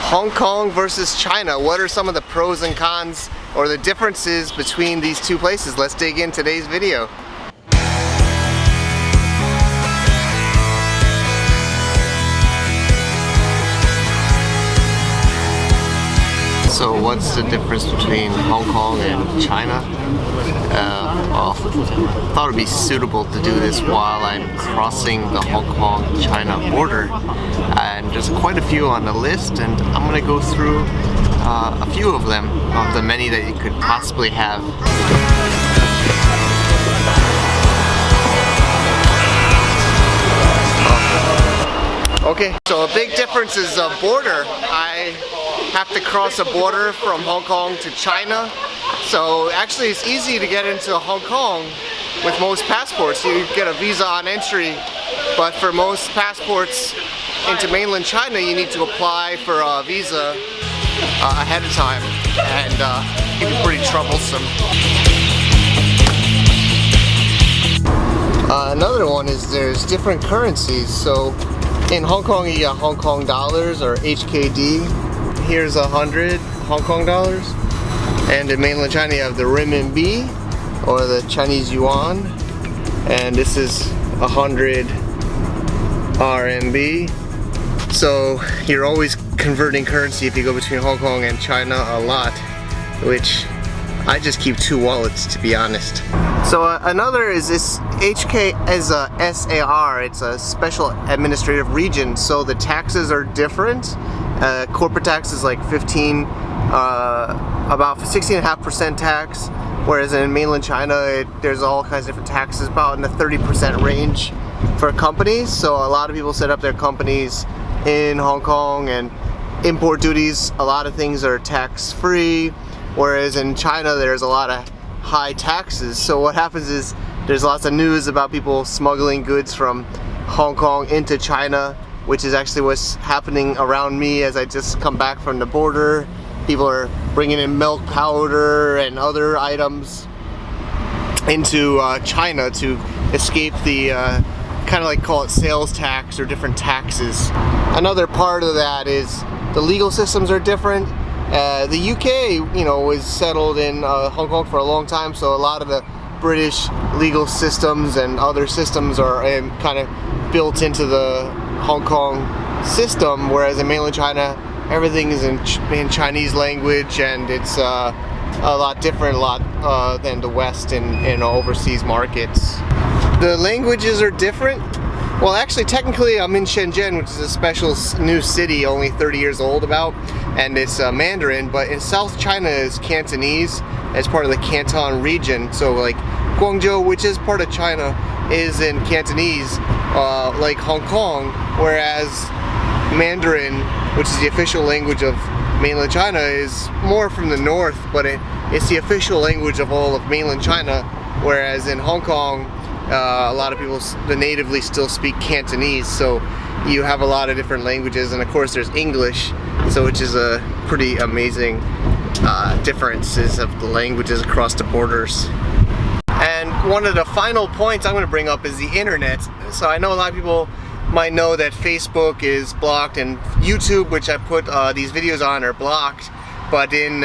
Hong Kong versus China. What are some of the pros and cons or the differences between these two places? Let's dig in today's video. So what's the difference between Hong Kong and China? Well, I thought it would be suitable to do this while I'm crossing the Hong Kong-China border. And there's quite a few on the list, and I'm going to go through a few of them, of the many that you could possibly have. Okay, so a big difference is border. I have to cross a border from Hong Kong to China. So actually it's easy to get into Hong Kong with most passports. You get a visa on entry, but for most passports into mainland China you need to apply for a visa ahead of time, and it can be pretty troublesome. Another one is there's different currencies. So in Hong Kong you got Hong Kong dollars or HKD. Here's 100 Hong Kong dollars. And in mainland China you have the renminbi or the Chinese yuan. And this is 100 RMB. So you're always converting currency if you go between Hong Kong and China a lot, which I just keep two wallets, to be honest. So another is this HK as a SAR. It's a special administrative region, so the taxes are different. Corporate tax is like about 16.5% tax, whereas in mainland China there's all kinds of different taxes, about in the 30% range for companies. So a lot of people set up their companies in Hong Kong, and import duties, a lot of things are tax-free, whereas in China there's a lot of high taxes. So what happens is there's lots of news about people smuggling goods from Hong Kong into China, which is actually what's happening around me as I just come back from the border. People are bringing in milk powder and other items into China to escape the kind of like call it sales tax or different taxes. Another part of that is the legal systems are different. The UK, you know, was settled in Hong Kong for a long time, so a lot of the British legal systems and other systems are kind of built into the Hong Kong system, whereas in mainland China everything is in Chinese language, and it's a lot different than the West in overseas markets. The languages are different. Well, actually, technically, I'm in Shenzhen, which is a special new city, only 30 years old about, and it's Mandarin. But in South China is Cantonese, as part of the Canton region. So, like Guangzhou, which is part of China, is in Cantonese, like Hong Kong. Whereas Mandarin, which is the official language of mainland China, is more from the north, but it's the official language of all of mainland China. Whereas in Hong Kong, a lot of people natively still speak Cantonese, so you have a lot of different languages, and of course there's English, so which is a pretty amazing differences of the languages across the borders. And one of the final points I'm going to bring up is the internet. So I know a lot of people might know that Facebook is blocked and YouTube, which I put these videos on, are blocked, but in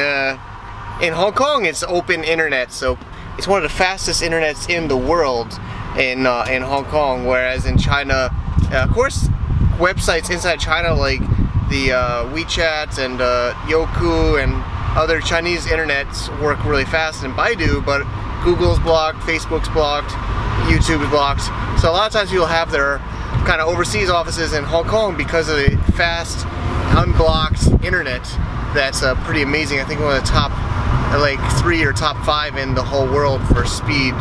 Hong Kong it's open internet, so it's one of the fastest internets in the world in Hong Kong, whereas in China, of course, websites inside China like the WeChat and Youku and other Chinese internets work really fast in Baidu, but Google's blocked, Facebook's blocked, YouTube is blocked. So a lot of times people have their kind of overseas offices in Hong Kong because of the fast, unblocked internet. That's pretty amazing. I think one of the top like 3 or top 5 in the whole world for speed,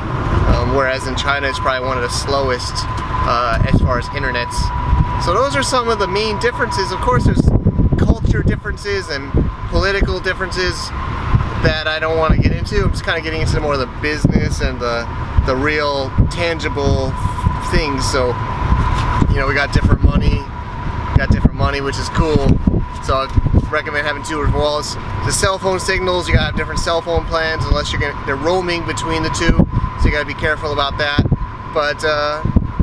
whereas in China it's probably one of the slowest as far as internets. So those are some of the main differences. Of course there's culture differences and political differences that I don't want to get into. I'm just kind of getting into more of the business and the real tangible things. So, you know, we got different money, which is cool. So I recommend having two wallets. The cell phone signals, you gotta have different cell phone plans unless they're roaming between the two, so you gotta be careful about that. But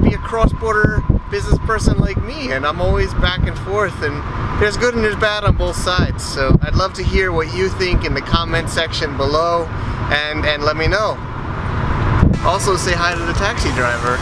be a cross-border business person like me, and I'm always back and forth, and there's good and there's bad on both sides. So I'd love to hear what you think in the comment section below, and let me know. Also say hi to the taxi driver.